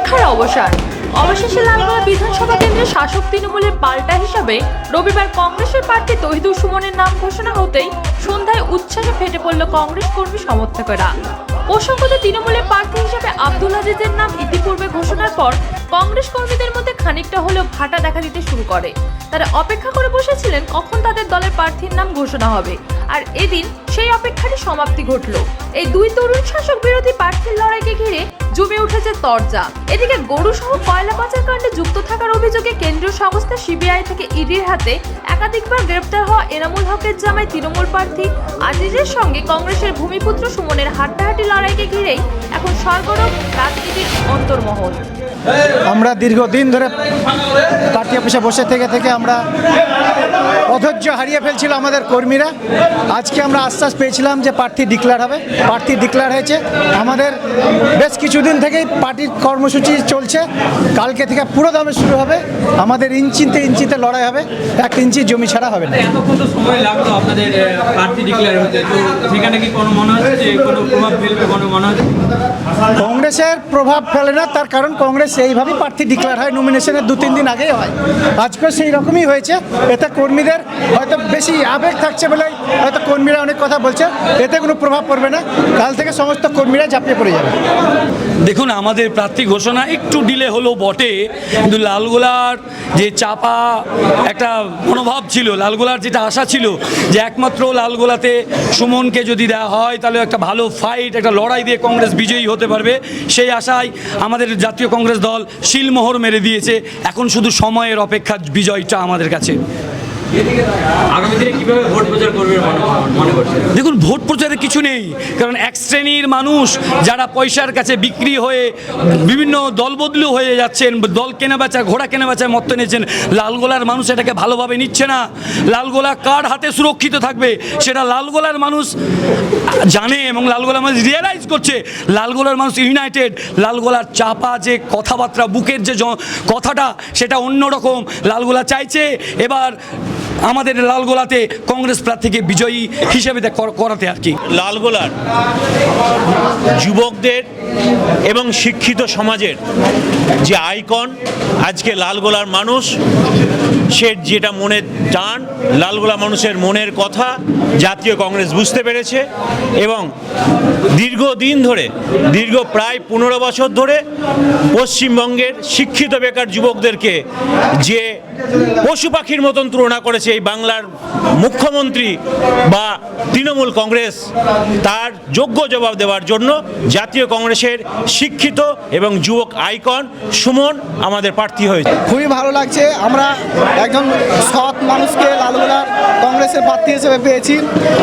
অপেক্ষার অবসান। অবশেষে লালগোলা বিধানসভা কেন্দ্রের শাসক তৃণমূলের পাল্টা হিসাবে রবিবার কংগ্রেসের প্রার্থী তৌহিদুর সুমনের নাম ঘোষণা হতেই সন্ধ্যায় উচ্ছ্বাসে ফেটে পড়ল কংগ্রেস কর্মী সমর্থকেরা। প্রসঙ্গত, তৃণমূলের প্রার্থী হিসেবে আব্দুল আজিজের নাম ইতিপূর্বে ঘোষণার পর কংগ্রেস কর্মীদের মধ্যে খানিকটা হলেও ভাটা দেখা দিতে শুরু করে। তারা অপেক্ষা করে বসেছিলেন কখন তাদের দলের প্রার্থীর নাম ঘোষণা হবে, আর এদিন সেই অপেক্ষারই সমাপ্তি ঘটল। এই দুই তরুণ শাসক বিরোধী প্রার্থীর লড়াইকে ঘিরে জমে উঠেছে তরজা। এদিকে গরু সহ কয়লা পাচার কাণ্ডে যুক্ত থাকার অভিযোগে কেন্দ্রীয় সংস্থা সিবিআই থেকে ইডির হাতে একাধিকবার গ্রেপ্তার হওয়া এনামুল হকের জামাই তৃণমূল প্রার্থী আজিজের সঙ্গে কংগ্রেসের ভূমিপুত্র সুমনের হাড্ডাহাড্ডি লড়াইকে ঘিরেই এখন সরগরম রাজনীতির অন্তর্মহল। আমরা দীর্ঘদিন ধরে পার্টি অফিসে বসে থেকে আমরা অধৈর্য হারিয়ে ফেলছিল আমাদের কর্মীরা। আজকে আমরা আশ্বাস পেয়েছিলাম যে প্রার্থী ডিক্লেয়ার হবে। প্রার্থী ডিক্লেয়ার হয়েছে। আমাদের বেশ কিছুদিন থেকেই পার্টির কর্মসূচি চলছে। কালকে থেকে পুরো দামে শুরু হবে। আমাদের ইঞ্চিতে লড়াই হবে, 1 ইঞ্চি জমি ছাড়া হবে না। এতক্ষণ তো সময় লাগলো আপনাদের প্রার্থী ডিক্লেয়ার হতে, তো সেখানে কি কোনো মনে হচ্ছে যে কোনো প্রভাব ফেলবে? কোনো মনে হচ্ছে কংগ্রেসের প্রভাব ফেলে না, তার কারণ কংগ্রেস এইভাবেই প্রার্থী ডিক্লেয়ার হয়, নমিনেশনের 2-3 দিন আগেই হয়। আজকে সেই রকমই হয়েছে। এতে কর্মীদের হয়তো বেশি আবেগ থাকছে বলেই হয়তো কর্মীরা অনেক কথা বলছে, এতে কোনো প্রভাব পড়বে না। কাল থেকে সমস্ত কর্মীরা ঝাঁপিয়ে পড়ে যাবে। দেখুন, আমাদের প্রার্থী ঘোষণা একটু ডিলে হলো বটে, কিন্তু লালগোলার যে চাপা একটা মনোভাব ছিল, লালগোলার যেটা আশা ছিল যে একমাত্র লালগোলাতে সুমনকে যদি দেওয়া হয় তাহলে একটা ভালো ফাইট, একটা লড়াই দিয়ে কংগ্রেস বিজয়ী হতে পারবে, সেই আশায় আমাদের জাতীয় কংগ্রেস দল শিলমোহর মেরে দিয়েছে। এখন শুধু সময়ের অপেক্ষা বিজয়টা আমাদের কাছে। আগামী দিনে কিভাবে ভোট প্রচার করবে মনে করছেন? দেখুন, ভোট প্রচারে কিছু নেই, কারণ এক শ্রেণীর মানুষ যারা পয়সার কাছে বিক্রি হয়ে বিভিন্ন দলবদলু হয়ে যাচ্ছেন, দল কেনাবেচা, ঘোড়া কেনাবেচায় মত্ত নিয়েছেন। লালগোলার মানুষ এটাকে ভালোভাবে নিচ্ছে না। লালগোলা কার হাতে সুরক্ষিত থাকবে সেটা লালগোলার মানুষ জানে এবং লালগোলার মানুষ রিয়েলাইজ করছে। লালগোলার মানুষ ইউনাইটেড। লালগোলার চাপা যে কথাবার্তা, বুকের যে কথাটা, সেটা অন্যরকম। লালগোলা চাইছে এবার আমাদের লালগোলাতে কংগ্রেস প্রার্থীকে বিজয়ী হিসেবে করাতে আর কি। লালগোলার যুবকদের এবং শিক্ষিত সমাজের যে আইকন, আজকে লালগোলার মানুষ সে যেটা মনের টান, লালগোলা মানুষের মনের কথা জাতীয় কংগ্রেস বুঝতে পেরেছে এবং দীর্ঘদিন ধরে, দীর্ঘ প্রায় 15 বছর ধরে পশ্চিমবঙ্গের শিক্ষিত বেকার যুবকদেরকে যে পশু পাখির মতন তুলনা করেছে এই বাংলার মুখ্যমন্ত্রী বা তৃণমূল কংগ্রেস, তার যোগ্য জবাব দেওয়ার জন্য জাতীয় কংগ্রেসের শিক্ষিত এবং যুবক আইকন সুমন আমাদের প্রার্থী হয়েছে। খুবই ভালো লাগছে। আমরা একজন সৎ মানুষকে লালগোলার কংগ্রেসের প্রার্থী হিসেবে পেয়েছি,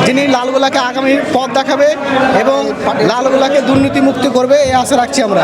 যিনি লালগোলাকে আগামী পথ দেখাবে এবং লালগোলাকে দুর্নীতি মুক্ত করবে, এই আশা রাখছি আমরা।